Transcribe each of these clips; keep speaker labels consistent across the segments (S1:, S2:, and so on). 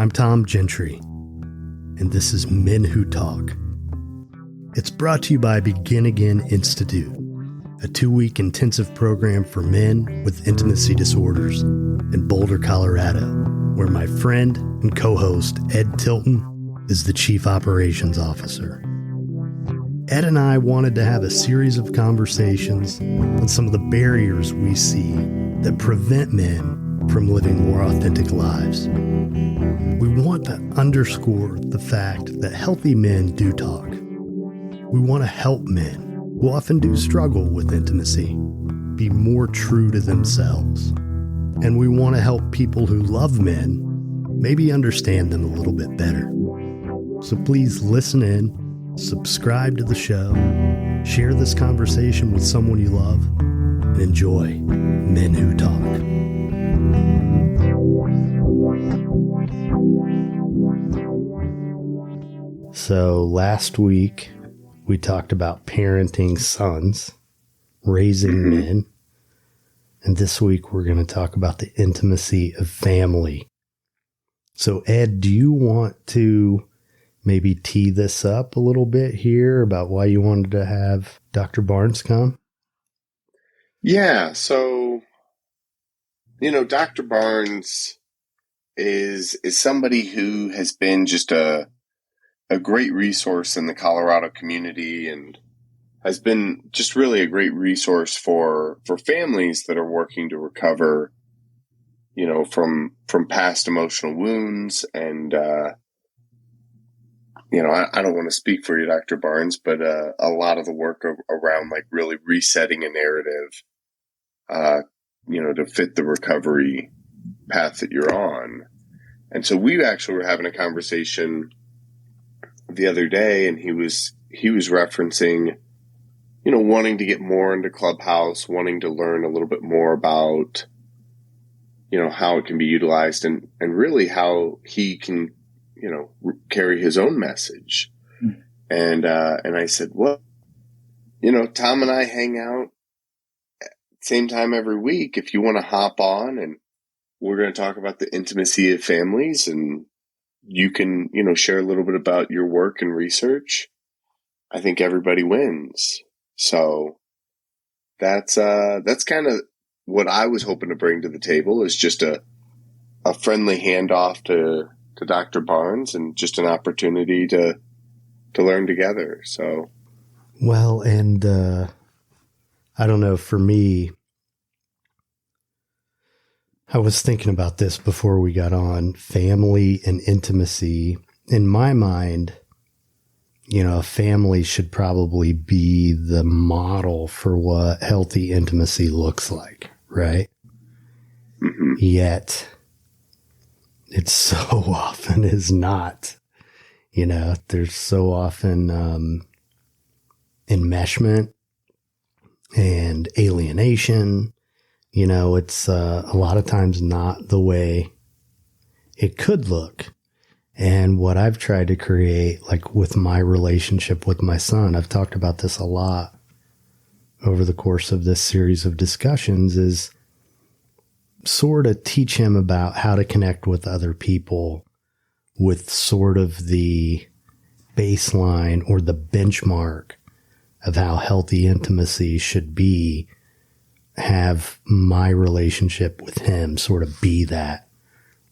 S1: I'm Tom Gentry, and this is Men Who Talk. It's brought to you by Begin Again Institute, a 2-week intensive program for men with intimacy disorders in Boulder, Colorado, where my friend and co-host Ed Tilton is the Chief Operations Officer. Ed and I wanted to have a series of conversations on some of the barriers we see that prevent men from living more authentic lives. We want to underscore the fact that healthy men do talk. We want to help men who often do struggle with intimacy be more true to themselves. And we want to help people who love men maybe understand them a little bit better. So please listen in, subscribe to the show, share this conversation with someone you love, and enjoy Men Who Talk. So last week we talked about parenting sons, raising men, and this week we're going to talk about the intimacy of family. So Ed, do you want to maybe tee this up a little bit here about why you wanted to have Dr. Barnes come?
S2: Yeah, so, Dr. Barnes is somebody who has been just a great resource in the Colorado community and has been just really a great resource for families that are working to recover, from past emotional wounds. And, I don't want to speak for you, Dr. Barnes, but a lot of the work around like really resetting a narrative, to fit the recovery path that you're on. And so we actually were having a conversation the other day, and he was referencing, wanting to get more into Clubhouse, wanting to learn a little bit more about, how it can be utilized and really how he can, carry his own message. And I said, well, Tom and I hang out same time every week. If you want to hop on, and we're going to talk about the intimacy of families, and you can, share a little bit about your work and research, I think everybody wins. So that's kind of what I was hoping to bring to the table, is just a friendly handoff to Dr. Barnes and just an opportunity to learn together. So,
S1: well, and I don't know, for me, I was thinking about this before we got on, family and intimacy. In my mind, a family should probably be the model for what healthy intimacy looks like, right?
S2: Mm-hmm.
S1: Yet, it so often is not. There's so often enmeshment and alienation. It's a lot of times not the way it could look. And what I've tried to create, like with my relationship with my son, I've talked about this a lot over the course of this series of discussions, is sort of teach him about how to connect with other people with sort of the baseline or the benchmark of how healthy intimacy should be. Have my relationship with him sort of be that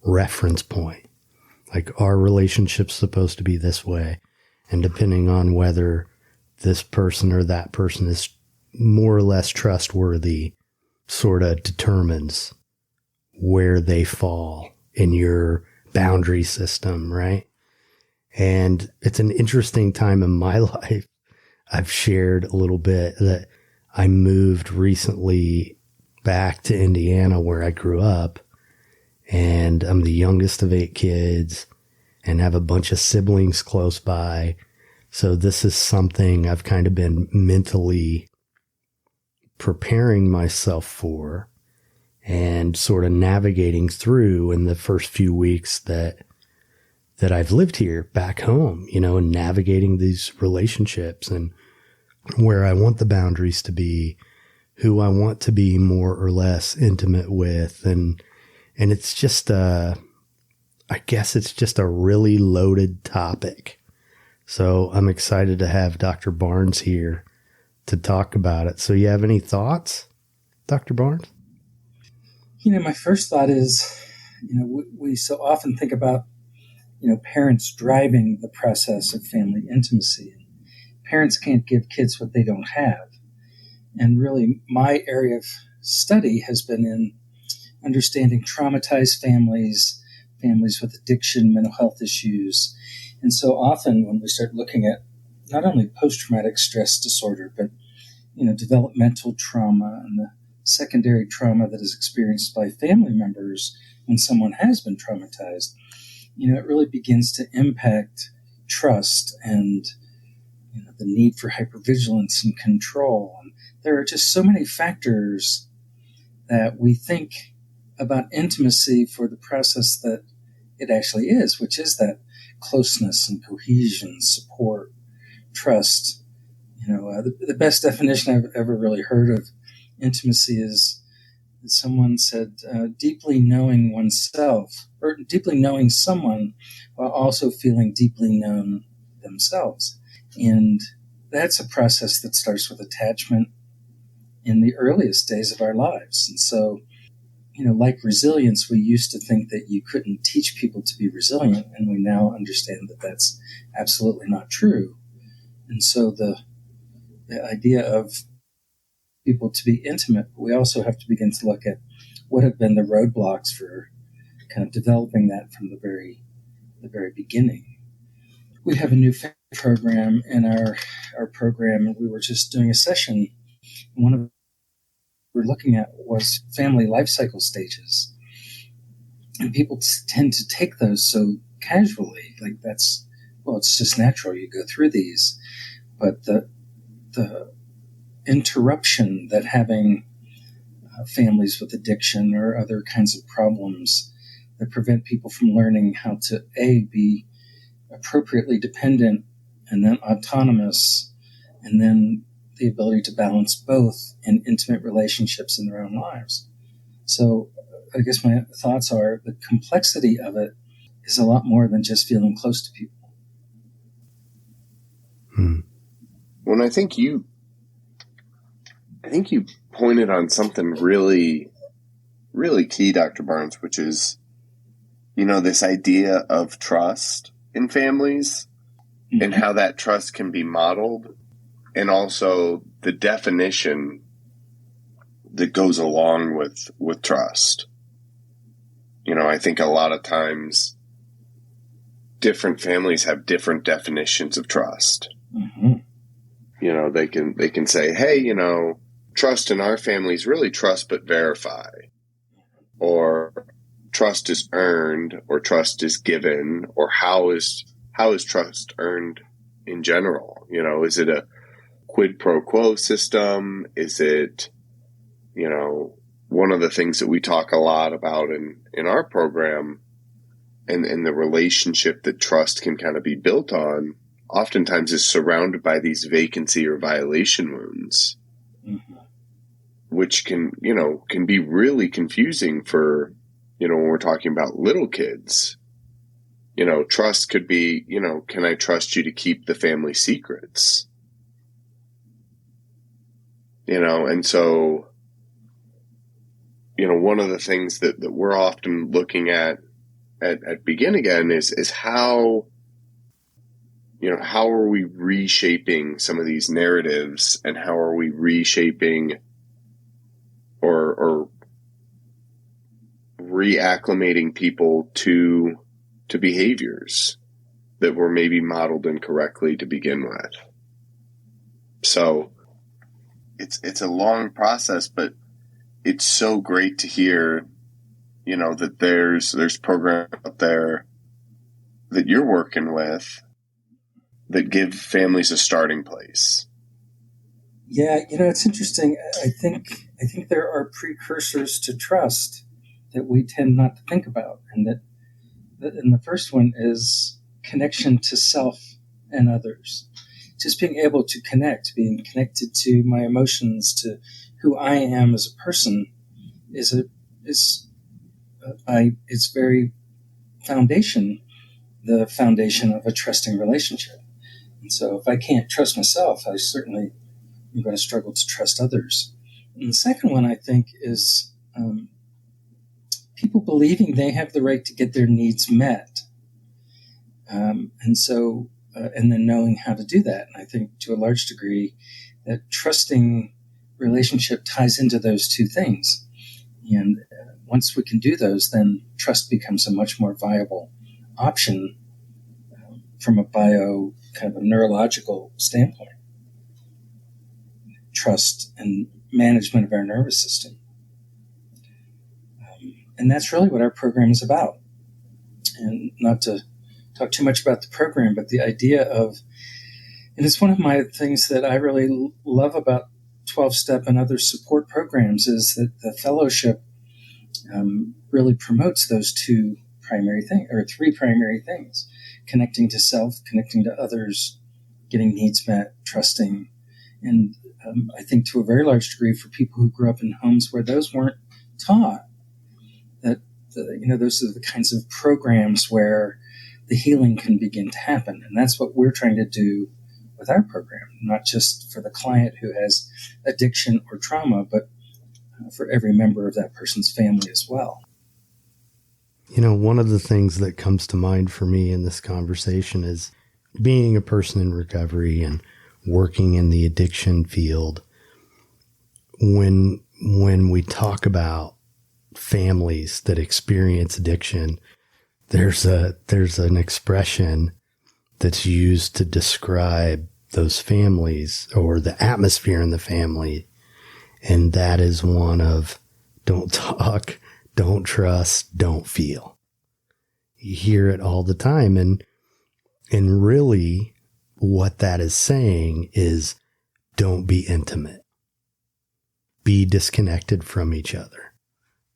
S1: reference point. Like, our relationship's supposed to be this way. And depending on whether this person or that person is more or less trustworthy, sort of determines where they fall in your boundary system, right? And it's an interesting time in my life. I've shared a little bit that I moved recently back to Indiana, where I grew up, and I'm the youngest of 8 kids and have a bunch of siblings close by. So this is something I've kind of been mentally preparing myself for and sort of navigating through in the first few weeks that I've lived here back home, and navigating these relationships and where I want the boundaries to be, who I want to be more or less intimate with. And it's just a I guess it's just a really loaded topic. So I'm excited to have Dr. Barnes here to talk about it. So you have any thoughts, Dr. Barnes?
S3: My first thought is, we so often think about, parents driving the process of family intimacy. Parents can't give kids what they don't have. And really, my area of study has been in understanding traumatized families, families with addiction, mental health issues. And so often when we start looking at not only post-traumatic stress disorder, but, developmental trauma and the secondary trauma that is experienced by family members when someone has been traumatized, it really begins to impact trust and the need for hypervigilance and control. And there are just so many factors that we think about intimacy for the process that it actually is, which is that closeness and cohesion, support, trust. The best definition I've ever really heard of intimacy is that someone said deeply knowing oneself, or deeply knowing someone while also feeling deeply known themselves. And that's a process that starts with attachment in the earliest days of our lives. And so, like resilience, we used to think that you couldn't teach people to be resilient, and we now understand that that's absolutely not true. And so the idea of people to be intimate, we also have to begin to look at what have been the roadblocks for kind of developing that from the very beginning. We have a new program in our program, and we were just doing a session. One of we're looking at was family life cycle stages. And people tend to take those so casually, like it's just natural, you go through these. But the interruption that having families with addiction or other kinds of problems that prevent people from learning how to, be appropriately dependent and then autonomous, and then the ability to balance both in intimate relationships in their own lives. So I guess my thoughts are the complexity of it is a lot more than just feeling close to people.
S2: Well, I think you pointed on something really, really key, Dr. Barnes, which is, this idea of trust in families and how that trust can be modeled, and also the definition that goes along with trust. I think a lot of times different families have different definitions of trust. Mm-hmm. They can say, hey, trust in our family is really trust but verify, or trust is earned, or trust is given, or how is trust earned in general? Is it a quid pro quo system? Is it, one of the things that we talk a lot about in our program, and the relationship that trust can kind of be built on, oftentimes is surrounded by these vacancy or violation wounds, which can be really confusing for, when we're talking about little kids. Trust could be, can I trust you to keep the family secrets? And so, one of the things that we're often looking at Begin Again is how, how are we reshaping some of these narratives, and how are we reshaping or reacclimating people to behaviors that were maybe modeled incorrectly to begin with. So it's a long process, but it's so great to hear, that there's programs out there that you're working with that give families a starting place.
S3: Yeah, it's interesting. I think there are precursors to trust that we tend not to think about, and the first one is connection to self and others. Just being able to connect, being connected to my emotions, to who I am as a person, is very foundation, the foundation of a trusting relationship. And so if I can't trust myself, I certainly am going to struggle to trust others. And the second one, I think, is people believing they have the right to get their needs met. And then knowing how to do that. And I think to a large degree that trusting relationship ties into those two things. And once we can do those, then trust becomes a much more viable option from a kind of a neurological standpoint. Trust and management of our nervous system. And that's really what our program is about. And not to talk too much about the program, but the idea of, and it's one of my things that I really love about 12-step and other support programs, is that the fellowship really promotes those two primary things, or three primary things: connecting to self, connecting to others, getting needs met, trusting. And I think to a very large degree for people who grew up in homes where those weren't taught, that those are the kinds of programs where the healing can begin to happen. And that's what we're trying to do with our program, not just for the client who has addiction or trauma, but for every member of that person's family as well.
S1: One of the things that comes to mind for me in this conversation is being a person in recovery and working in the addiction field. When we talk about families that experience addiction, there's an expression that's used to describe those families or the atmosphere in the family. And that is one of don't talk, don't trust, don't feel. You hear it all the time. And really what that is saying is don't be intimate. Be disconnected from each other.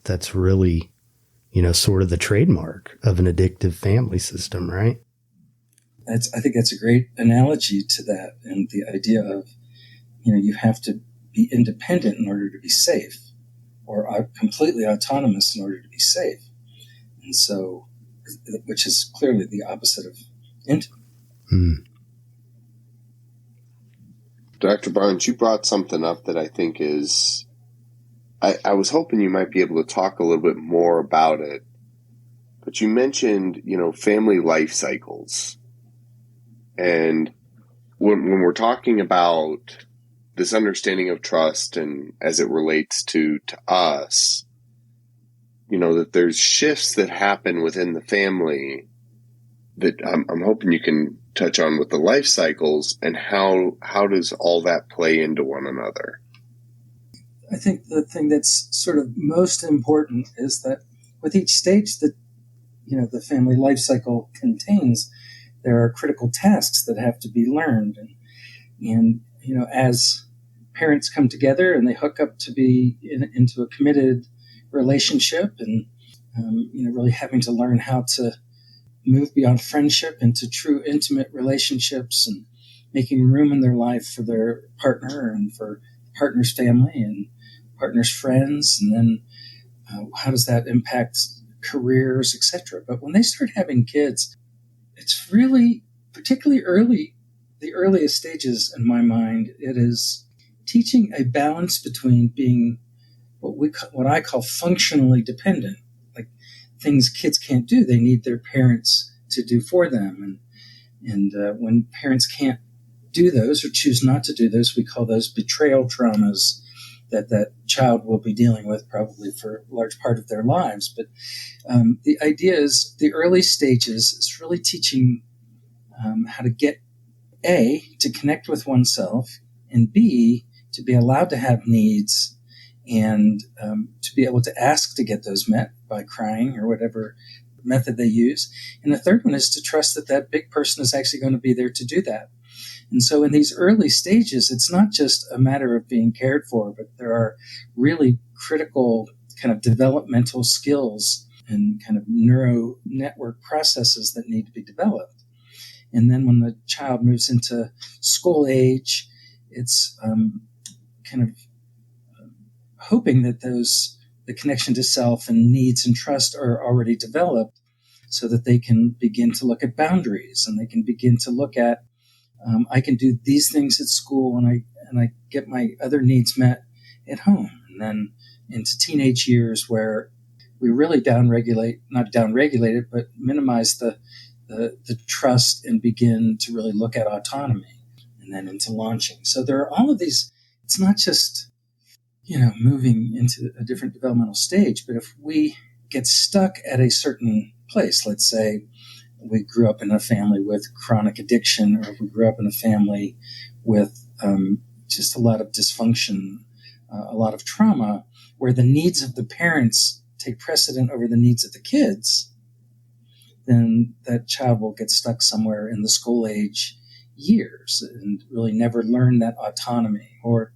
S1: That's really, sort of the trademark of an addictive family system, right?
S3: I think that's a great analogy to that. And the idea of, you have to be independent in order to be safe, or completely autonomous in order to be safe. And so, which is clearly the opposite of intimate.
S2: Dr. Barnes, you brought something up that I think is, I was hoping you might be able to talk a little bit more about it, but you mentioned, family life cycles. And when we're talking about this understanding of trust and as it relates to us, that there's shifts that happen within the family that I'm hoping you can touch on with the life cycles, and how does all that play into one another?
S3: I think the thing that's sort of most important is that with each stage that, the family life cycle contains, there are critical tasks that have to be learned. And as parents come together and they hook up to be into a committed relationship, and, really having to learn how to move beyond friendship into true intimate relationships, and making room in their life for their partner and for partner's family and partner's friends. And then how does that impact careers, etc. But when they start having kids, it's really particularly early, the earliest stages in my mind, it is teaching a balance between being what I call functionally dependent, like things kids can't do, they need their parents to do for them. And when parents can't do those or choose not to do those, we call those betrayal traumas that child will be dealing with probably for a large part of their lives. But the idea is the early stages is really teaching how to get A, to connect with oneself, and B, to be allowed to have needs, and to be able to ask to get those met by crying or whatever method they use. And the third one is to trust that big person is actually going to be there to do that. And so in these early stages, it's not just a matter of being cared for, but there are really critical kind of developmental skills and kind of neuro network processes that need to be developed. And then when the child moves into school age, it's kind of hoping that the connection to self and needs and trust are already developed, so that they can begin to look at boundaries, and they can begin to look at, I can do these things at school, and I get my other needs met at home. And then into teenage years where we really not downregulate it, but minimize the trust and begin to really look at autonomy, and then into launching. So there are all of these. It's not just, moving into a different developmental stage, but if we get stuck at a certain place, let's say we grew up in a family with chronic addiction, or if we grew up in a family with just a lot of dysfunction, a lot of trauma, where the needs of the parents take precedent over the needs of the kids, then that child will get stuck somewhere in the school age years and really never learn that autonomy, or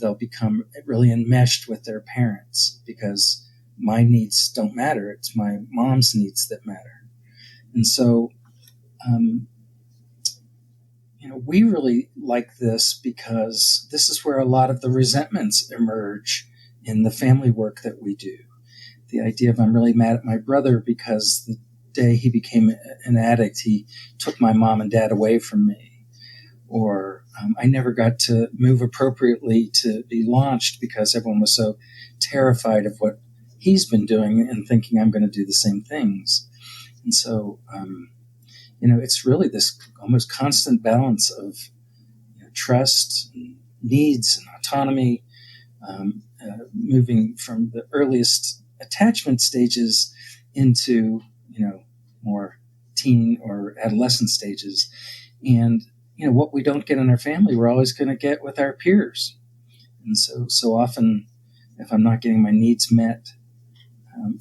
S3: they'll become really enmeshed with their parents because my needs don't matter. It's my mom's needs that matter. And so, we really like this because this is where a lot of the resentments emerge in the family work that we do. The idea of, I'm really mad at my brother because the day he became an addict, he took my mom and dad away from me. Or I never got to move appropriately to be launched because everyone was so terrified of what he's been doing and thinking I'm going to do the same things. And so, it's really this almost constant balance of trust, and needs, and autonomy, moving from the earliest attachment stages into, more teen or adolescent stages. And, what we don't get in our family, we're always going to get with our peers. And so often, if I'm not getting my needs met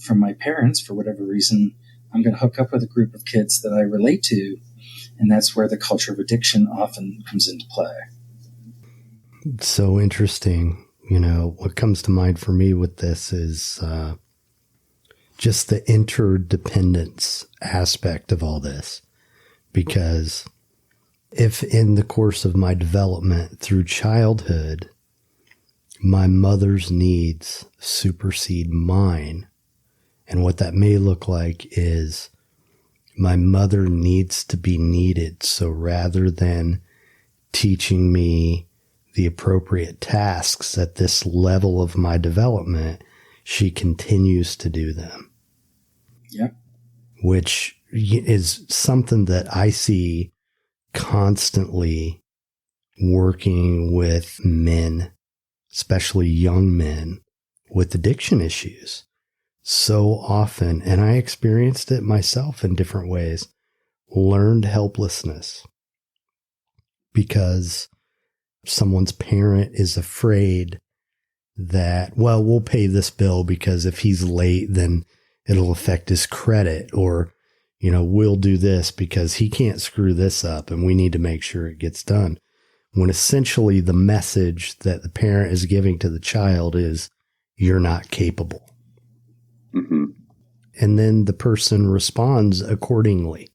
S3: from my parents for whatever reason, I'm going to hook up with a group of kids that I relate to. And that's where the culture of addiction often comes into play.
S1: It's so interesting. What comes to mind for me with this is just the interdependence aspect of all this. Because if in the course of my development through childhood, my mother's needs supersede mine, and what that may look like is my mother needs to be needed. So rather than teaching me the appropriate tasks at this level of my development, she continues to do them.
S3: Yeah.
S1: Which is something that I see constantly working with men, especially young men, with addiction issues so often. And I experienced it myself in different ways. Learned helplessness because someone's parent is afraid that, well, we'll pay this bill because if he's late, then it'll affect his credit, or, we'll do this because he can't screw this up and we need to make sure it gets done. When essentially the message that the parent is giving to the child is, you're not capable.
S2: Mm-hmm.
S1: And then the person responds accordingly,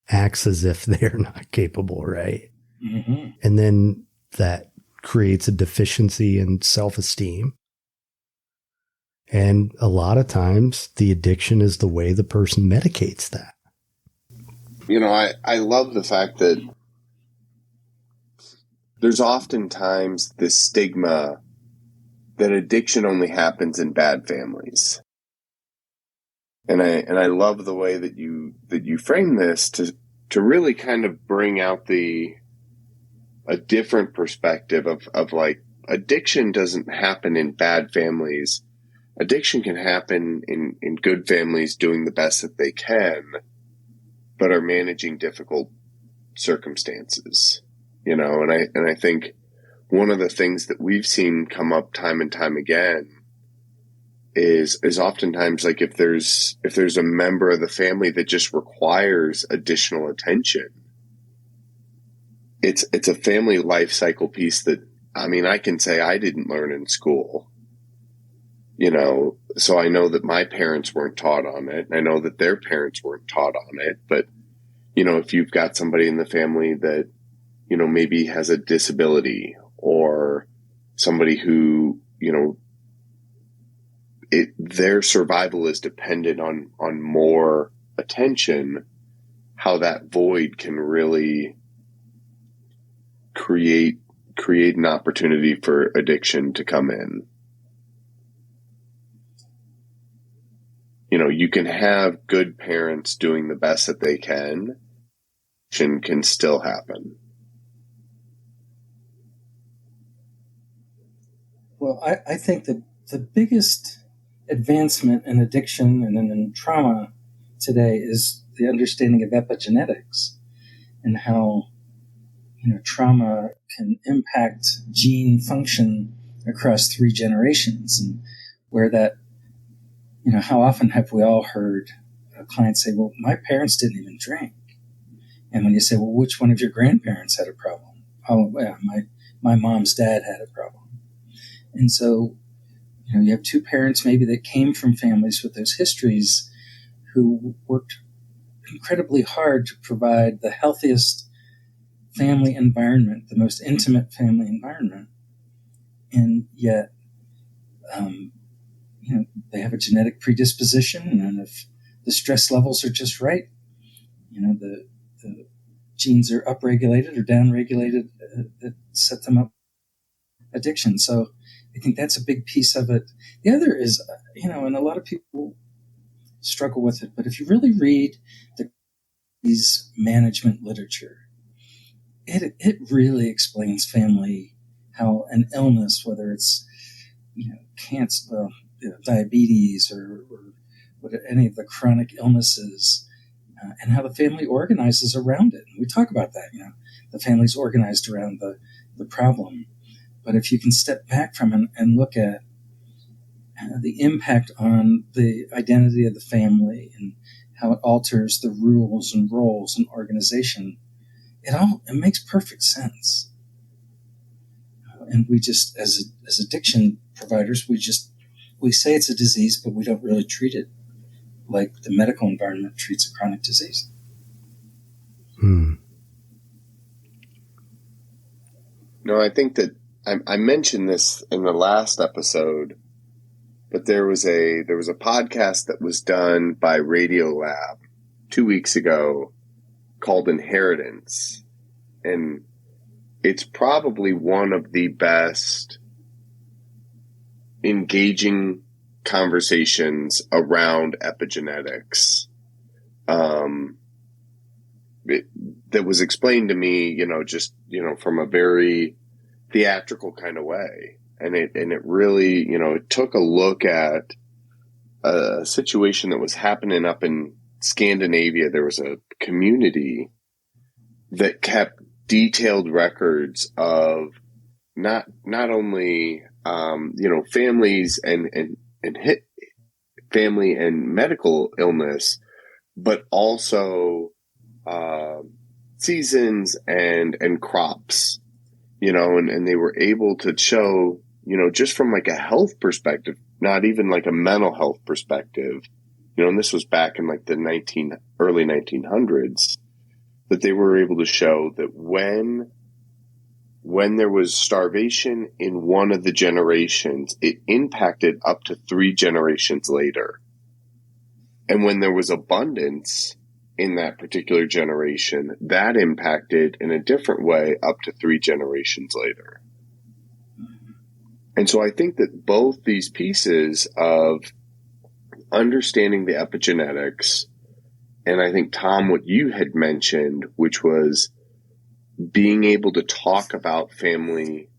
S1: acts as if they're not capable, right?
S3: Mm-hmm.
S1: And then that creates a deficiency in self-esteem. And a lot of times the addiction is the way the person medicates that.
S2: I love the fact that there's oftentimes this stigma that addiction only happens in bad families. And I love the way that you frame this to really kind of bring out a different perspective of like, addiction doesn't happen in bad families. Addiction can happen in good families doing the best that they can, but are managing difficult circumstances, and I think one of the things that we've seen come up time and time again is oftentimes like if there's a member of the family that just requires additional attention, it's a family life cycle piece that, I can say I didn't learn in school, so I know that my parents weren't taught on it. I know that their parents weren't taught on it, but if you've got somebody in the family that, maybe has a disability, or somebody who, their survival is dependent on more attention, how that void can really create an opportunity for addiction to come in. You know, you can have good parents doing the best that they can. Addiction can still happen.
S3: Well, I think that the biggest advancement in addiction and in trauma today is the understanding of epigenetics and how, you know, trauma can impact gene function across 3 generations, and where that, you know, how often have we all heard a client say, well, my parents didn't even drink. And when you say, well, which one of your grandparents had a problem? Oh, yeah, my mom's dad had a problem. And so, you know, you have 2 parents maybe that came from families with those histories who worked incredibly hard to provide the healthiest family environment, the most intimate family environment. And yet, you know, they have a genetic predisposition, and if the stress levels are just right, you know, the genes are upregulated or downregulated that set them up addiction. So I think that's a big piece of it. The other is, you know, and a lot of people struggle with it, but if you really read these management literature, it really explains family, how an illness, whether it's, you know, cancer, diabetes or any of the chronic illnesses, and how the family organizes around it. And we talk about that, you know, the family's organized around the problem. But if you can step back from it and look at the impact on the identity of the family and how it alters the rules and roles and organization, it makes perfect sense. And we just, as addiction providers, we say it's a disease, but we don't really treat it like the medical environment treats a chronic disease.
S2: No, I think that I mentioned this in the last episode, but there was a podcast that was done by Radiolab 2 weeks ago called Inheritance. And it's probably one of the best engaging conversations around epigenetics that was explained to me, you know, just, you know, from a very theatrical kind of way. And it really, you know, it took a look at a situation that was happening up in Scandinavia. There was a community that kept detailed records of not only, you know, families and family and medical illness, but also seasons and crops, you know, and they were able to show, you know, just from like a health perspective, not even like a mental health perspective, you know, and this was back in like the early 1900s, that they were able to show that when there was starvation in one of the generations, it impacted up to 3 generations later. And when there was abundance in that particular generation, that impacted in a different way up to 3 generations later. And so I think that both these pieces of understanding the epigenetics, and I think, Tom, what you had mentioned, which was being able to talk about family,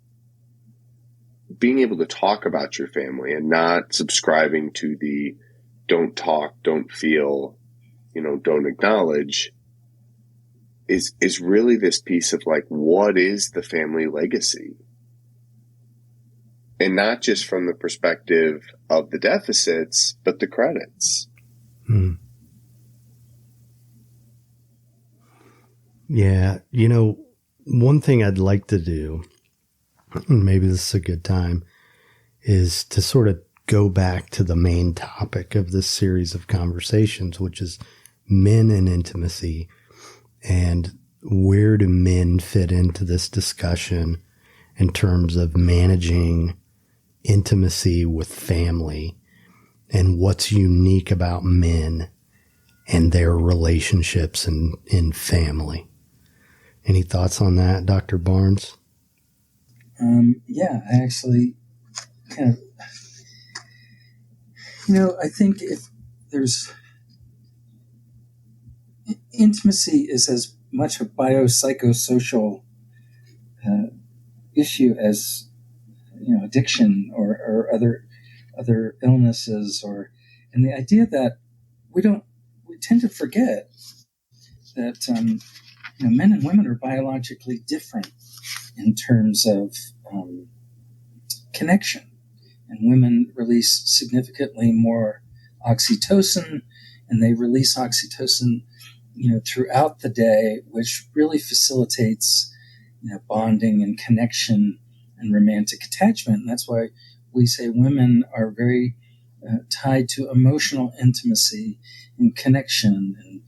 S2: being able to talk about your family and not subscribing to the don't talk, don't feel, you know, don't acknowledge, is really this piece of like, what is the family legacy? And not just from the perspective of the deficits, but the credits.
S1: Yeah. You know, one thing I'd like to do, and maybe this is a good time, is to sort of go back to the main topic of this series of conversations, which is men and intimacy, and where do men fit into this discussion in terms of managing intimacy with family. and what's unique about men and their relationships and in family. Any thoughts on that, Dr. Barnes?
S3: Yeah, I actually kind of, I think if there's intimacy is as much a biopsychosocial issue as addiction or other illnesses, and the idea that we tend to forget that men and women are biologically different in terms of connection, and women release significantly more oxytocin, and they release oxytocin throughout the day, which really facilitates bonding and connection and romantic attachment. And that's why we say women are very tied to emotional intimacy and connection and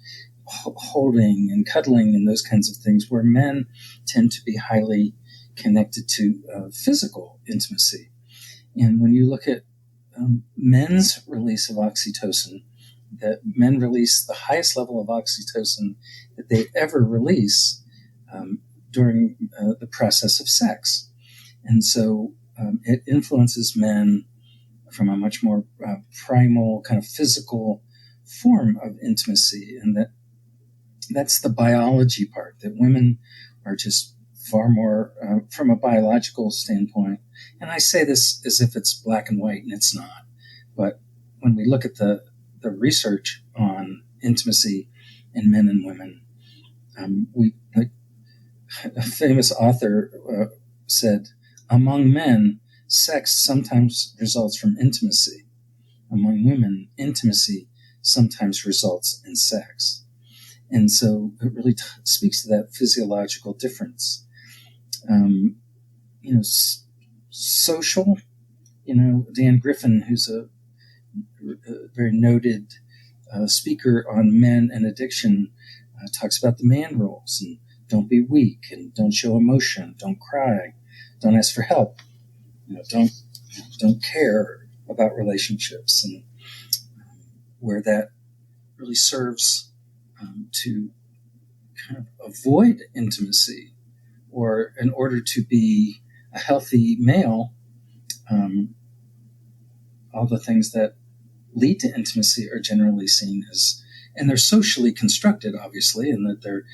S3: holding and cuddling and those kinds of things, where men tend to be highly connected to physical intimacy. And when you look at men's release of oxytocin, that men release the highest level of oxytocin that they ever release during the process of sex. And so it influences men from a much more primal kind of physical form of intimacy. And that's the biology part, that women are just far more from a biological standpoint. And I say this as if it's black and white, and it's not. But when we look at the research on intimacy in men and women, a famous author said, among men, sex sometimes results from intimacy. Among women, intimacy sometimes results in sex. And so it really speaks to that physiological difference. Social, Dan Griffin, who's a very noted speaker on men and addiction, talks about the man rules, and don't be weak, and don't show emotion, don't cry, don't ask for help, don't care about relationships, and where that really serves to kind of avoid intimacy, or in order to be a healthy male, all the things that lead to intimacy are generally seen as, and they're socially constructed, obviously, and that they're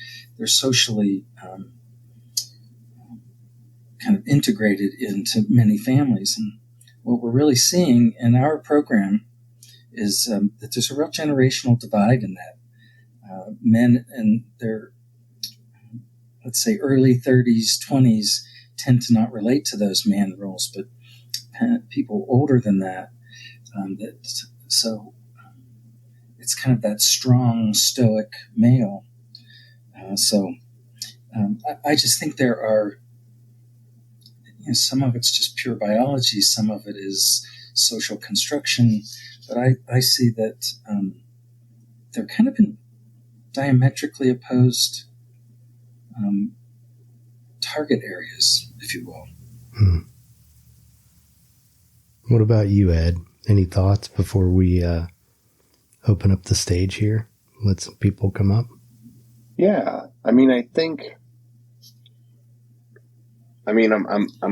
S3: socially kind of integrated into many families. And what we're really seeing in our program is that there's a real generational divide in that. Men in their, let's say, early 30s, 20s tend to not relate to those man roles, but people older than that, it's kind of that strong, stoic male. I just think there are, some of it's just pure biology, some of it is social construction, but I see that they're kind of in diametrically opposed target areas, if you will.
S1: What about you, Ed? Any thoughts before we open up the stage here? Let some people come up.
S2: Yeah, I'm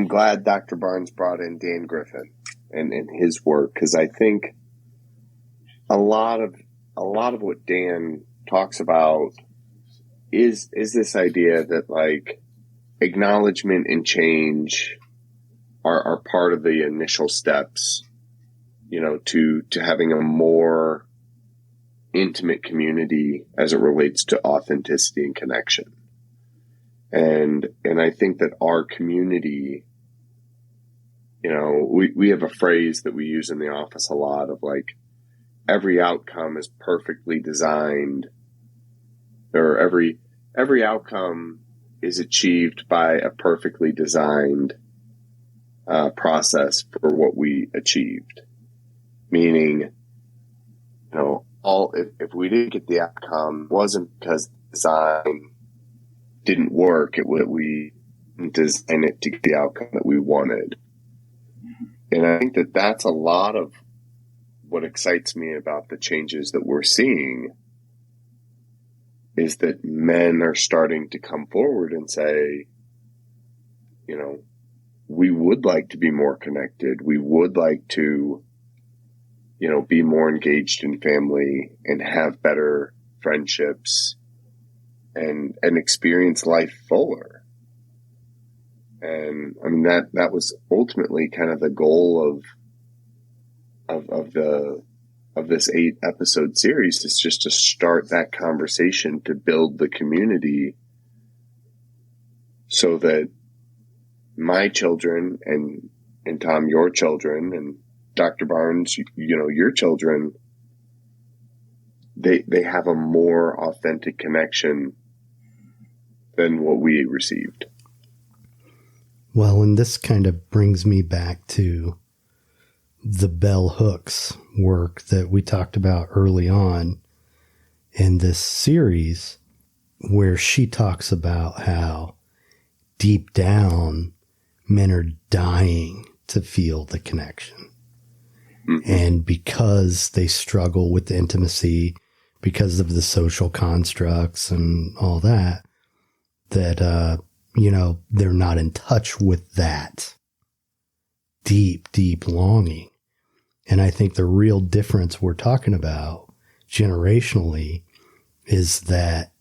S2: glad Dr. Barnes brought in Dan Griffin and his work, because I think a lot of what Dan talks about is this idea that, like, acknowledgement and change are part of the initial steps, to having a more intimate community as it relates to authenticity and connection. And I think that our community, we have a phrase that we use in the office a lot of, like, every outcome is perfectly designed, or every outcome is achieved by a perfectly designed process for what we achieved. Meaning, if we didn't get the outcome, it wasn't because the design didn't work. It was we didn't design it to get the outcome that we wanted. And I think that that's a lot of what excites me about the changes that we're seeing is that men are starting to come forward and say, you know, we would like to be more connected. We would like to, you know, be more engaged in family and have better friendships and experience life fuller. And I mean, that was ultimately kind of the goal of this 8-episode series, is just to start that conversation, to build the community so that my children and Tom, your children, and Dr. Barnes, you know, your children, they have a more authentic connection than what we received.
S1: Well, and this kind of brings me back to the bell hooks work that we talked about early on in this series, where she talks about how deep down men are dying to feel the connection. Mm-hmm. And because they struggle with the intimacy, because of the social constructs and all that, you know, they're not in touch with that deep, deep longing. And I think the real difference we're talking about generationally is that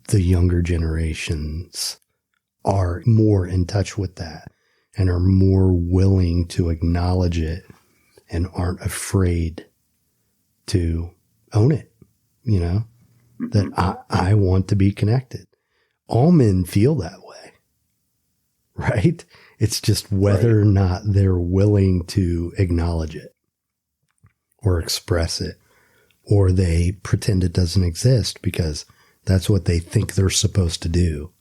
S1: the younger generations are more in touch with that and are more willing to acknowledge it and aren't afraid to own it, you know, that I want to be connected. All men feel that way, right? It's just whether or not they're willing to acknowledge it or express it, or they pretend it doesn't exist because that's what they think they're supposed to do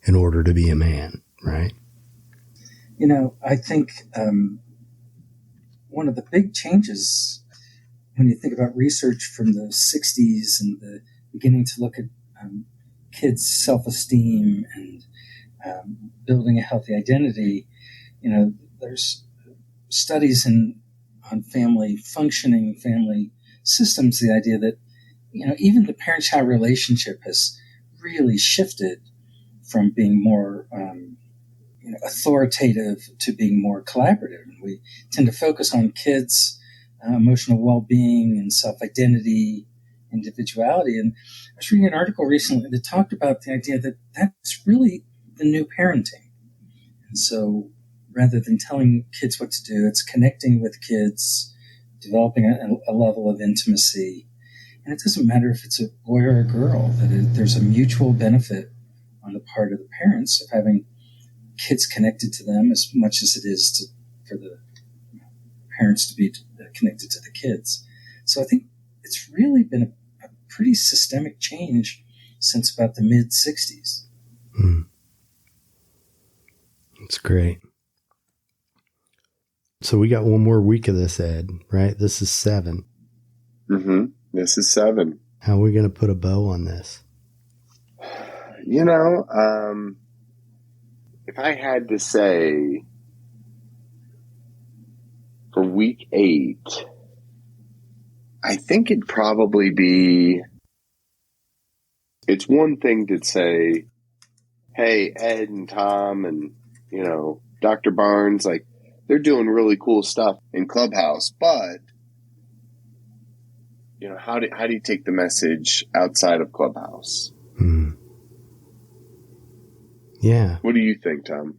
S1: in order to be a man, right?
S3: You know, I think one of the big changes when you think about research from the 60s and the beginning to look at kids' self-esteem and building a healthy identity, you know, there's studies on family functioning, family systems, the idea that, you know, even the parent-child relationship has really shifted from being more authoritative to being more collaborative. And we tend to focus on kids' emotional well-being and self-identity, individuality. And I was reading an article recently that talked about the idea that that's really the new parenting. And so rather than telling kids what to do, it's connecting with kids, developing a level of intimacy. And it doesn't matter if it's a boy or a girl, that there's a mutual benefit on the part of the parents of having kids connected to them as much as it is for the parents to be connected to the kids. So I think it's really been a pretty systemic change since about the mid-60s.
S1: That's great. So we got one more week of this, Ed, right? This is 7.
S2: Mm-hmm. This is 7.
S1: How are we going to put a bow on this?
S2: You know, if I had to say for week 8, I think it'd probably be, it's one thing to say, hey, Ed and Tom and, you know, Dr. Barnes, like, they're doing really cool stuff in Clubhouse, but, you know, how do you take the message outside of Clubhouse?
S1: Yeah.
S2: What do you think, Tom?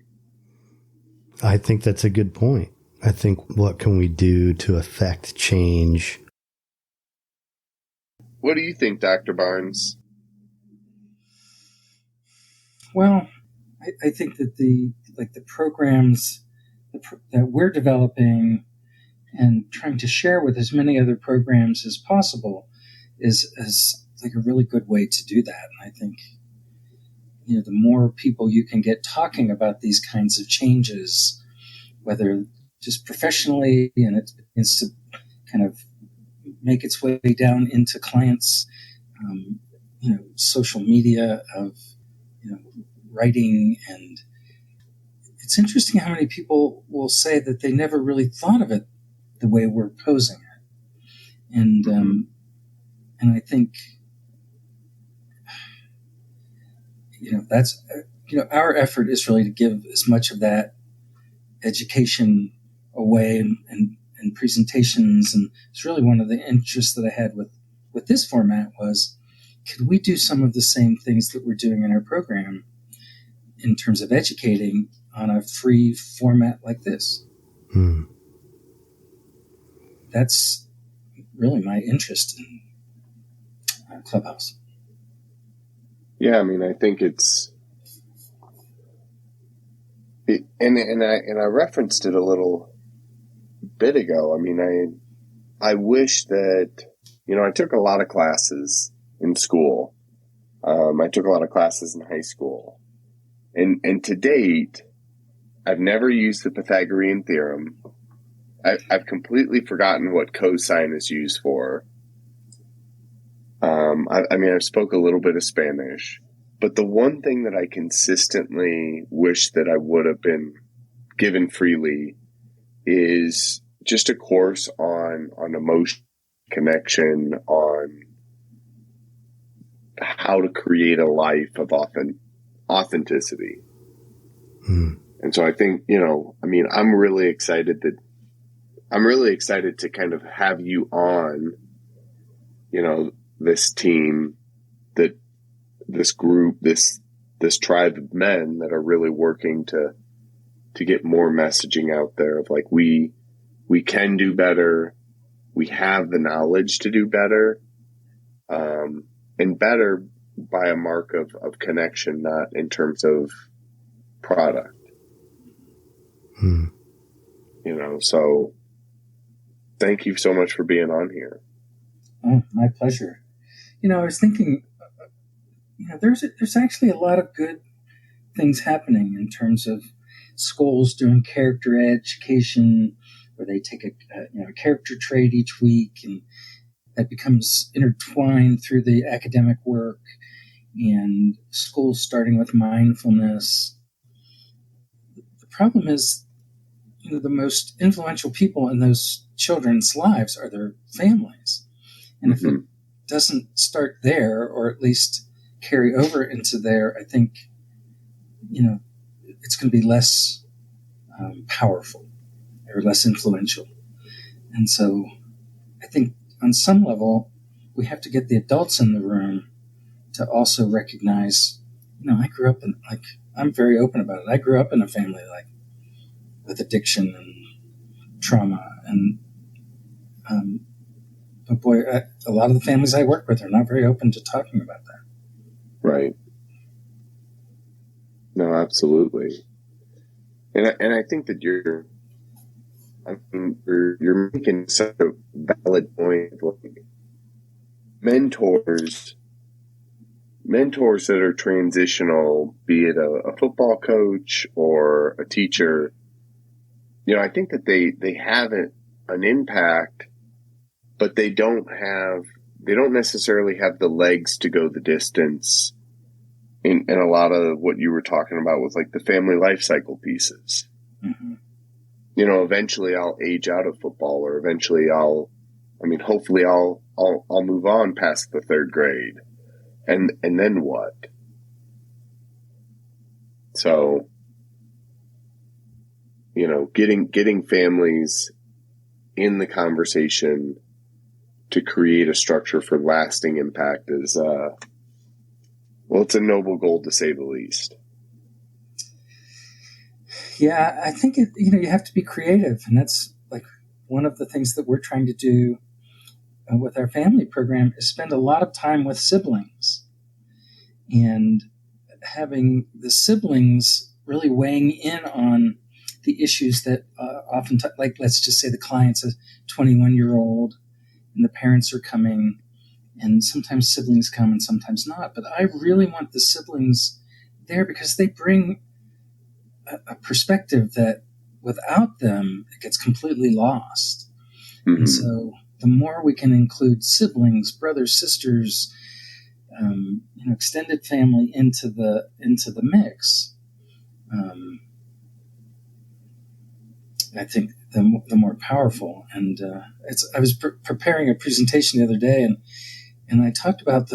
S1: I think that's a good point. I think, what can we do to affect change?
S2: What do you think, Dr. Barnes?
S3: Well, I think that the programs that we're developing and trying to share with as many other programs as possible is like a really good way to do that. And I think, you know, the more people you can get talking about these kinds of changes, whether just professionally, and it begins to kind of make its way down into clients, social media, of, writing. And it's interesting how many people will say that they never really thought of it the way we're posing it. And and I think, that's, our effort is really to give as much of that education away and presentations. And it's really one of the interests that I had with this format was, could we do some of the same things that we're doing in our program in terms of educating on a free format like this? That's really my interest in Clubhouse.
S2: Yeah, I mean, I think and I referenced it a little bit ago. I mean, I wish that, I took a lot of classes in school. I took a lot of classes in high school, and to date, I've never used the Pythagorean theorem. I've completely forgotten what cosine is used for. I mean, I spoke a little bit of Spanish, but the one thing that I consistently wish that I would have been given freely is just a course on emotion, connection, on how to create a life of authenticity. And so I think, I mean, I'm really excited to kind of have you on, this team, this group, this tribe of men that are really working to get more messaging out there of like, we can do better. We have the knowledge to do better, and better by a mark of connection, not in terms of product. So thank you so much for being on here.
S3: Oh, my pleasure. I was thinking, there's actually a lot of good things happening in terms of schools doing character education, where they take a character trait each week, and that becomes intertwined through the academic work, and schools starting with mindfulness. The problem is, the most influential people in those children's lives are their families. And if it doesn't start there, or at least carry over into there, I think, it's going to be less powerful or less influential. And so I think on some level, we have to get the adults in the room to also recognize, I grew up in, I'm very open about it. I grew up in a family with addiction and trauma, and but boy, a lot of the families I work with are not very open to talking about that.
S2: Right. No, absolutely. And I think that you're making such a valid point. Like mentors that are transitional, be it a football coach or a teacher, I think that they have an impact, but they don't necessarily have the legs to go the distance in a lot of what you were talking about with like the family life cycle pieces. Eventually I'll age out of football, or eventually hopefully I'll move on past the third grade, and then what? So, getting families in the conversation to create a structure for lasting impact is, it's a noble goal to say the least.
S3: Yeah, I think you have to be creative, and that's like one of the things that we're trying to do with our family program is spend a lot of time with siblings, and having the siblings really weighing in on the issues that often, like let's just say the client's a 21-year-old and the parents are coming, and sometimes siblings come and sometimes not. But I really want the siblings there because they bring a perspective that without them, it gets completely lost. And so the more we can include siblings, brothers, sisters, extended family into the mix, I think the more powerful. And I was preparing a presentation the other day, and I talked about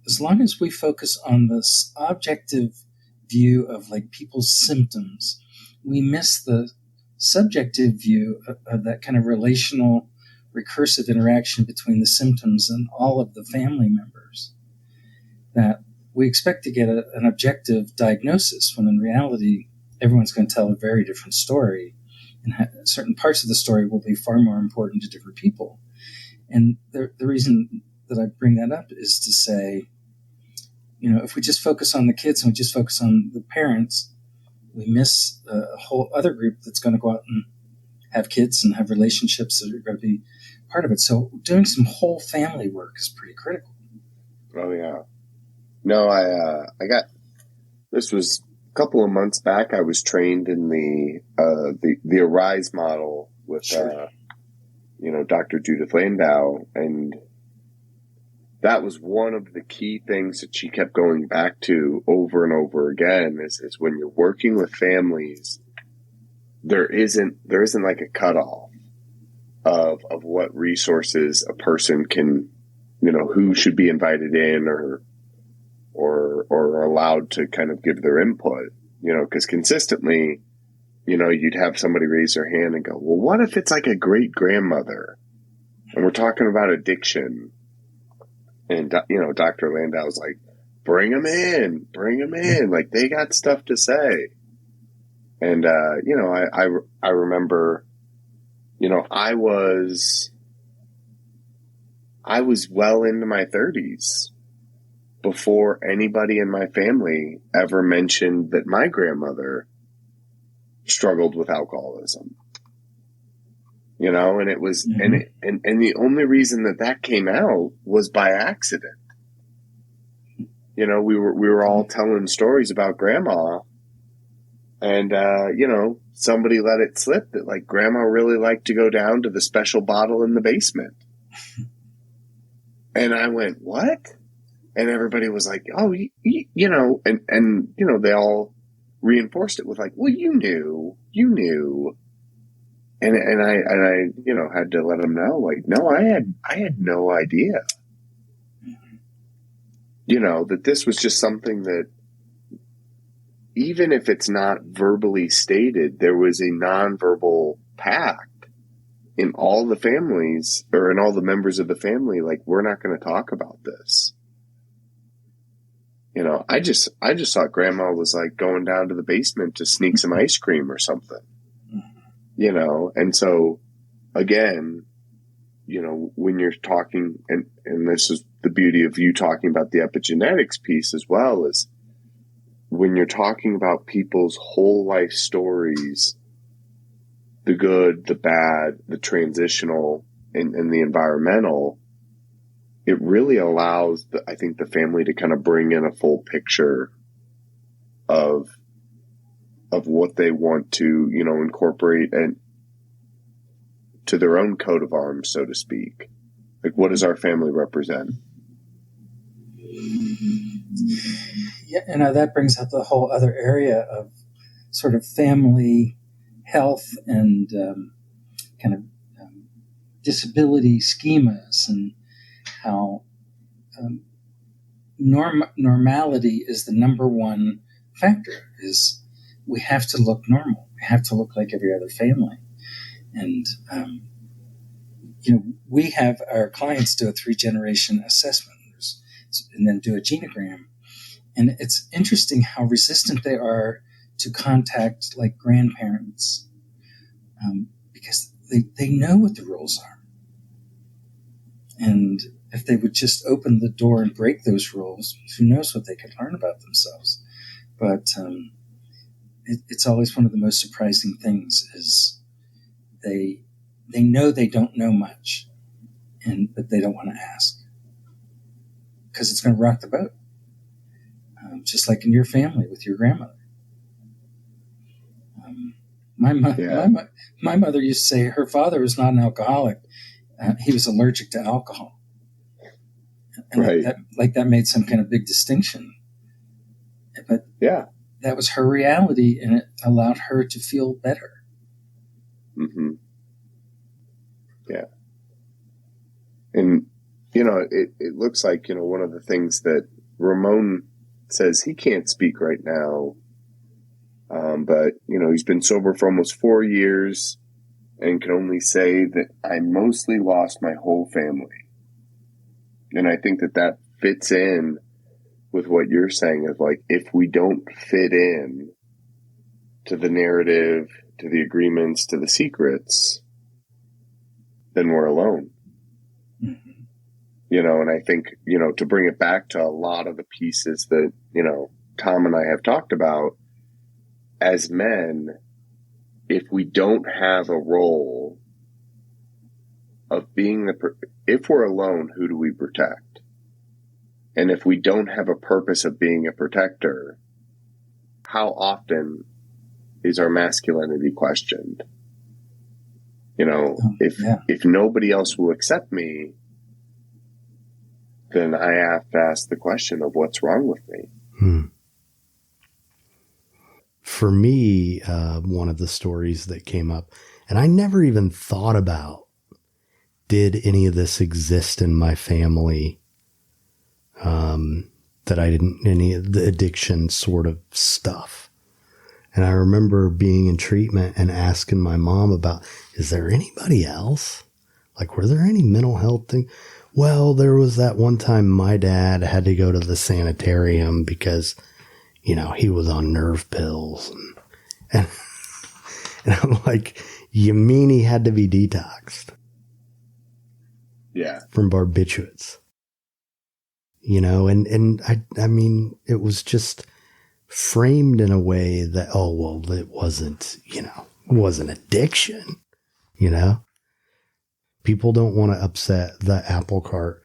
S3: as long as we focus on this objective view of like people's symptoms, we miss the subjective view of that kind of relational, recursive interaction between the symptoms and all of the family members. That we expect to get an objective diagnosis when in reality, everyone's going to tell a very different story. And certain parts of the story will be far more important to different people. And the reason that I bring that up is to say, if we just focus on the kids and we just focus on the parents, we miss a whole other group that's going to go out and have kids and have relationships that are going to be part of it. So doing some whole family work is pretty critical.
S2: Oh, yeah. No, I got, this was a couple of months back. I was trained in the Arise model with,
S3: Sure.
S2: Dr. Judith Landau. And that was one of the key things that she kept going back to over and over again is when you're working with families, there isn't like a cutoff of what resources a person can, who should be invited in or allowed to kind of give their input, because consistently, you'd have somebody raise their hand and go, well, what if it's like a great grandmother and we're talking about addiction? And, Dr. Landau was like, bring them in. Like they got stuff to say. And, I remember, I was well into my 30s before anybody in my family ever mentioned that my grandmother struggled with alcoholism. And it was, mm-hmm. and the only reason that came out was by accident. We were all telling stories about grandma and, somebody let it slip that like grandma really liked to go down to the special bottle in the basement. And I went, what? And everybody was like, oh, and they all reinforced it with like, well, you knew. And I had to let them know, like, no, I had no idea, that this was just something that even if it's not verbally stated, there was a nonverbal pact in all the families or in all the members of the family. Like, we're not going to talk about this. I just thought grandma was like going down to the basement to sneak some ice cream or something. And so again, when you're talking, and this is the beauty of you talking about the epigenetics piece as well, is when you're talking about people's whole life stories, the good, the bad, the transitional, and the environmental, it really allows, I think, the family to kind of bring in a full picture of what they want to, incorporate and to their own coat of arms, so to speak. Like, what does our family represent?
S3: Yeah, that brings up the whole other area of sort of family health and kind of disability schemas, and how normality is the number one factor. Is we have to look normal. We have to look like every other family. And, we have our clients do a 3-generation assessment and then do a genogram. And it's interesting how resistant they are to contact like grandparents, because they know what the rules are. And if they would just open the door and break those rules, who knows what they could learn about themselves. But it's always one of the most surprising things is they know they don't know much, but they don't want to ask because it's going to rock the boat. Just like in your family with your grandmother. My mother used to say her father was not an alcoholic. He was allergic to alcohol. And
S2: right.
S3: that made some kind of big distinction. But
S2: yeah,
S3: that was her reality, and it allowed her to feel better.
S2: Mm-hmm. Yeah. And, it looks like, one of the things that Ramon says he can't speak right now. But, he's been sober for almost 4 years and can only say that I mostly lost my whole family. And I think that fits in with what you're saying of like, if we don't fit in to the narrative, to the agreements, to the secrets, then we're alone.
S3: Mm-hmm.
S2: And I think, to bring it back to a lot of the pieces that, Tom and I have talked about, as men, if we don't have a role of being if we're alone, who do we protect? And if we don't have a purpose of being a protector, how often is our masculinity questioned? If nobody else will accept me, then I have to ask the question of what's wrong with me.
S1: For me, one of the stories that came up, and I never even thought about, did any of this exist in my family? That I didn't, any of the addiction sort of stuff. And I remember being in treatment and asking my mom about, is there anybody else? Like, were there any mental health thing? Well, there was that one time my dad had to go to the sanitarium because, he was on nerve pills. And I'm like, you mean he had to be detoxed?
S2: Yeah.
S1: From barbiturates. And I mean, it was just framed in a way that, it wasn't, it wasn't addiction, People don't want to upset the apple cart.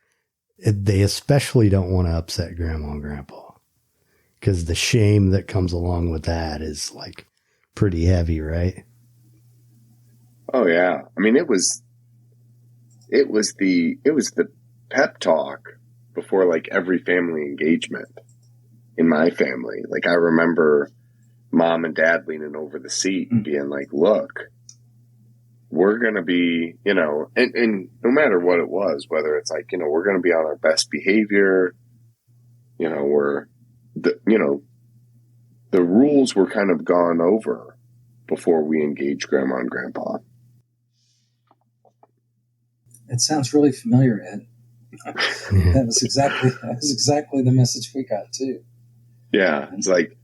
S1: They especially don't want to upset grandma and grandpa because the shame that comes along with that is like pretty heavy, right?
S2: Oh yeah. I mean, it was the pep talk before like every family engagement in my family. Like I remember mom and dad leaning over the seat and being like, look, we're going to be, and no matter what it was, whether it's like, we're going to be on our best behavior, the rules were kind of gone over before we engage grandma and grandpa.
S3: It sounds really familiar, Ed. That was exactly the message we got too.
S2: Yeah. It's like,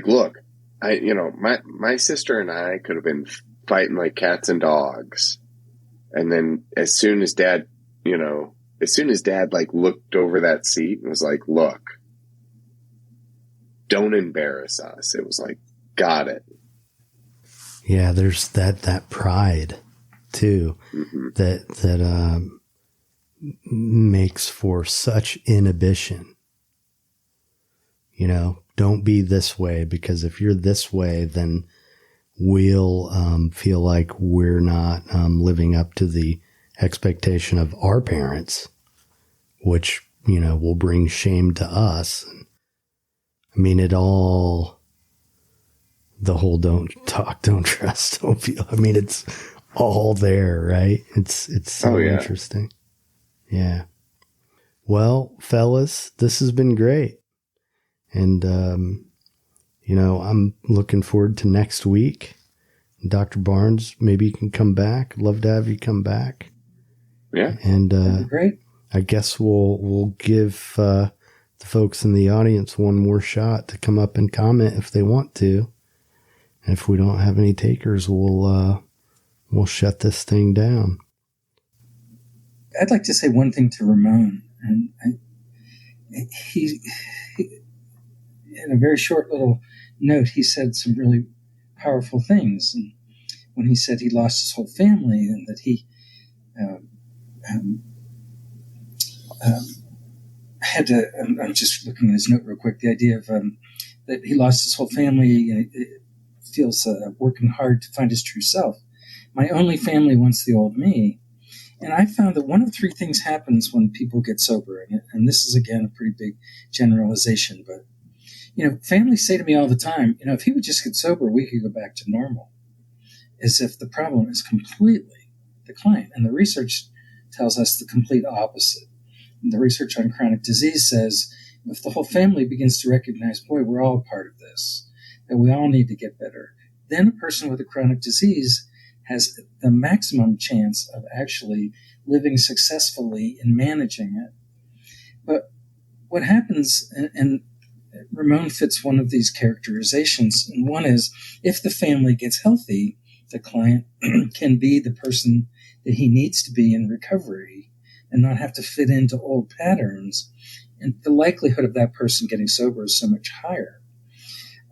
S2: look, my sister and I could have been fighting like cats and dogs. And then as soon as dad like looked over that seat and was like, look, don't embarrass us. It was like, got it.
S1: Yeah. There's that pride too, that makes for such inhibition. Don't be this way, because if you're this way, then we'll feel like we're not living up to the expectation of our parents, which, will bring shame to us. I mean, the whole don't talk, don't trust, don't feel. I mean, it's all there, right? It's so interesting. Yeah. Well, fellas, this has been great. And, I'm looking forward to next week. Dr. Barnes, maybe you can come back. I'd love to have you come back.
S2: Yeah.
S1: And,
S3: that'd be great.
S1: I guess we'll give, the folks in the audience one more shot to come up and comment if they want to. And if we don't have any takers, we'll shut this thing down.
S3: I'd like to say one thing to Ramon, and he in a very short little note, he said some really powerful things. And when he said he lost his whole family, and that he had to, I'm just looking at his note real quick, the idea of that he lost his whole family, feels working hard to find his true self. My only family wants the old me. And I found that one of three things happens when people get sober. And this is, again, a pretty big generalization. But, families say to me all the time, if he would just get sober, we could go back to normal. as if the problem is completely the client. And the research tells us the complete opposite. And the research on chronic disease says if the whole family begins to recognize, boy, we're all a part of this, that we all need to get better, then a person with a chronic disease has the maximum chance of actually living successfully in managing it. But what happens, and Ramon fits one of these characterizations, and one is if the family gets healthy, the client can be the person that he needs to be in recovery and not have to fit into old patterns. And the likelihood of that person getting sober is so much higher.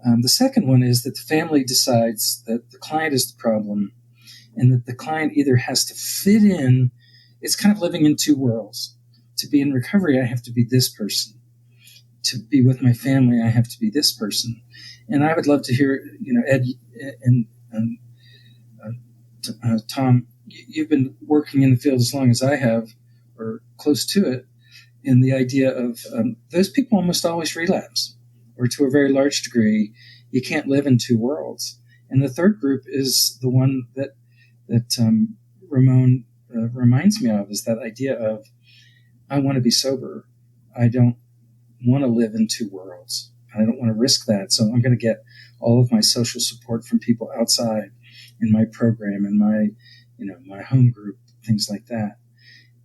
S3: The second one is that the family decides that the client is the problem and that the client either has to fit in. It's kind of living in two worlds. To be in recovery, I have to be this person. To be with my family, I have to be this person. And I would love to hear, Ed and Tom, you've been working in the field as long as I have, or close to it, in the idea of those people almost always relapse, or to a very large degree, you can't live in two worlds. And the third group is the one that Ramon reminds me of, is that idea of, I want to be sober. I don't want to live in two worlds. I don't want to risk that. So I'm going to get all of my social support from people outside in my program and my home group, things like that.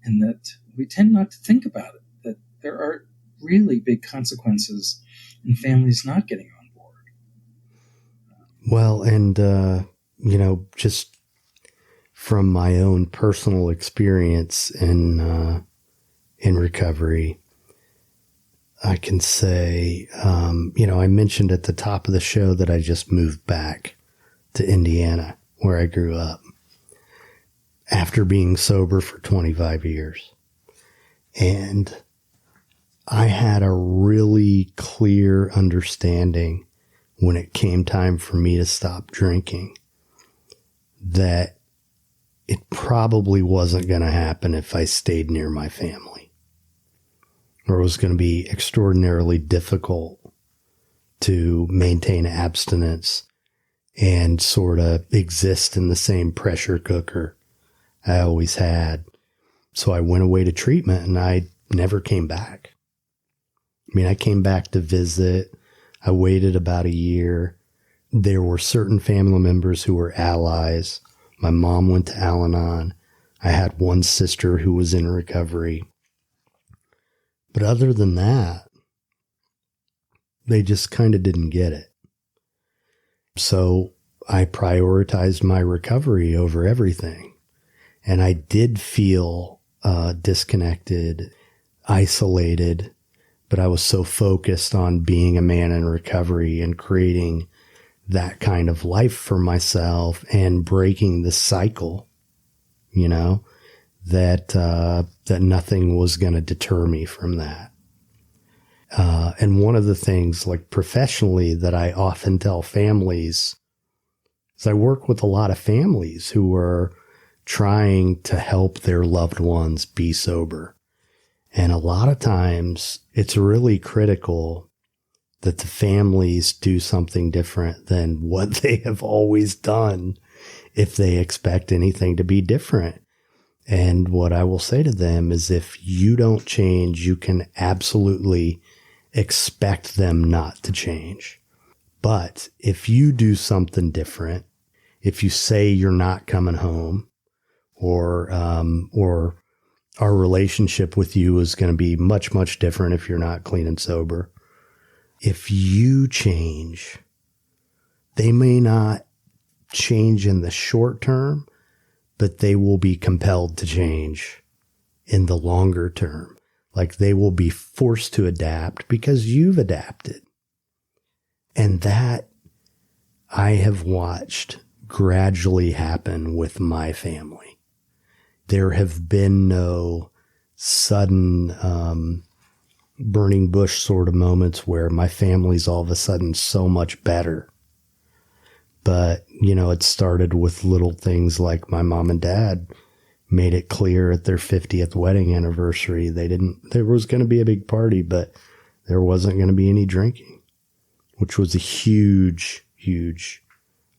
S3: And that we tend not to think about it, that there are really big consequences in families not getting on board.
S1: Well, and, just from my own personal experience in recovery, I can say, I mentioned at the top of the show that I just moved back to Indiana, where I grew up, after being sober for 25 years. And I had a really clear understanding when it came time for me to stop drinking that it probably wasn't going to happen if I stayed near my family, or it was going to be extraordinarily difficult to maintain abstinence and sort of exist in the same pressure cooker I always had. So I went away to treatment and I never came back. I came back to visit. I waited about a year. There were certain family members who were allies. My mom went to Al-Anon. I had one sister who was in recovery. But other than that, they just kind of didn't get it. So I prioritized my recovery over everything. And I did feel disconnected, isolated, but I was so focused on being a man in recovery and creating that kind of life for myself and breaking the cycle, that nothing was going to deter me from that. And one of the things, like professionally, that I often tell families is I work with a lot of families who are trying to help their loved ones be sober. And a lot of times it's really critical that the families do something different than what they have always done if they expect anything to be different. And what I will say to them is if you don't change, you can absolutely expect them not to change. But if you do something different, if you say you're not coming home, or our relationship with you is going to be much, much different if you're not clean and sober. If you change, they may not change in the short term, but they will be compelled to change in the longer term. Like they will be forced to adapt because you've adapted. And that I have watched gradually happen with my family. There have been no sudden burning bush sort of moments where my family's all of a sudden so much better. But, it started with little things like my mom and dad made it clear at their 50th wedding anniversary. There was going to be a big party, but there wasn't going to be any drinking, which was a huge, huge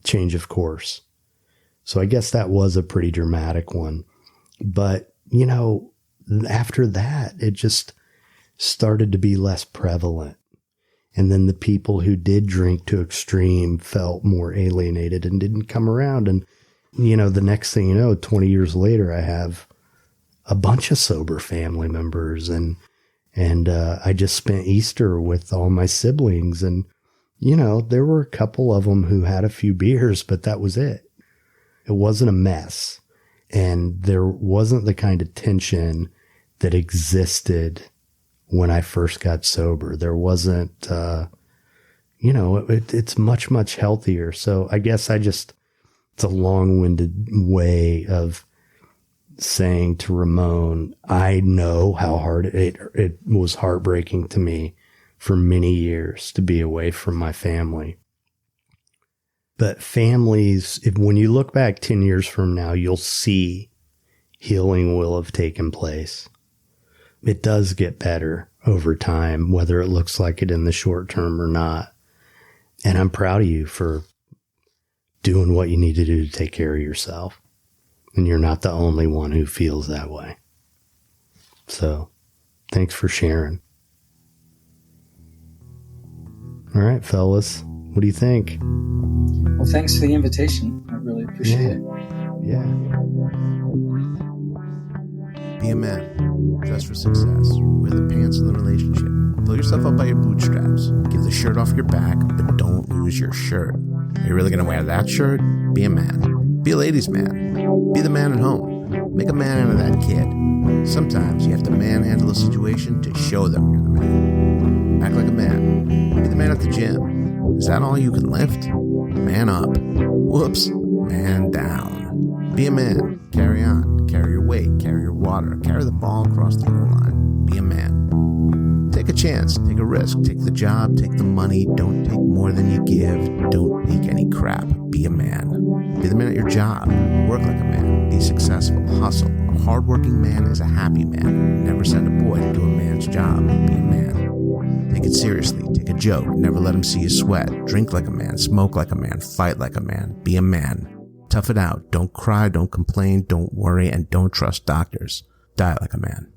S1: change of course. So I guess that was a pretty dramatic one. But, you know, after that, it just started to be less prevalent. And then the people who did drink to extreme felt more alienated and didn't come around. And, you know, the next thing you know, 20 years later, I have a bunch of sober family members. And I just spent Easter with all my siblings. And, you know, there were a couple of them who had a few beers, but that was it. It wasn't a mess. And there wasn't the kind of tension that existed when I first got sober. There wasn't, you know, it's much, much healthier. So I guess it's a long-winded way of saying to Ramon, I know how hard it was heartbreaking to me for many years to be away from my family. But families, when you look back 10 years from now, you'll see healing will have taken place. It does get better over time, whether it looks like it in the short term or not. And I'm proud of you for doing what you need to do to take care of yourself. And you're not the only one who feels that way. So thanks for sharing. All right, fellas, what do you think?
S3: Well, thanks for the invitation. I really appreciate it.
S1: Yeah.
S4: Be a man. Dress for success. Wear the pants in the relationship. Pull yourself up by your bootstraps. Give the shirt off your back, but don't lose your shirt. Are you really going to wear that shirt? Be a man. Be a ladies' man. Be the man at home. Make a man out of that kid. Sometimes you have to manhandle a situation to show them you're the man. Act like a man. Be the man at the gym. Is that all you can lift? Man up. Whoops. Man down. Be a man. Carry on. Carry your weight. Carry your water. Carry the ball across the goal line. Be a man. Take a chance. Take a risk. Take the job. Take the money. Don't take more than you give. Don't take any crap. Be a man. Be the man at your job. Work like a man. Be successful. Hustle. A hardworking man is a happy man. Never send a boy to do a man's job. Be a man. Take it seriously. Take a joke. Never let him see you sweat. Drink like a man. Smoke like a man. Fight like a man. Be a man. Tough it out. Don't cry. Don't complain. Don't worry. And don't trust doctors. Die like a man.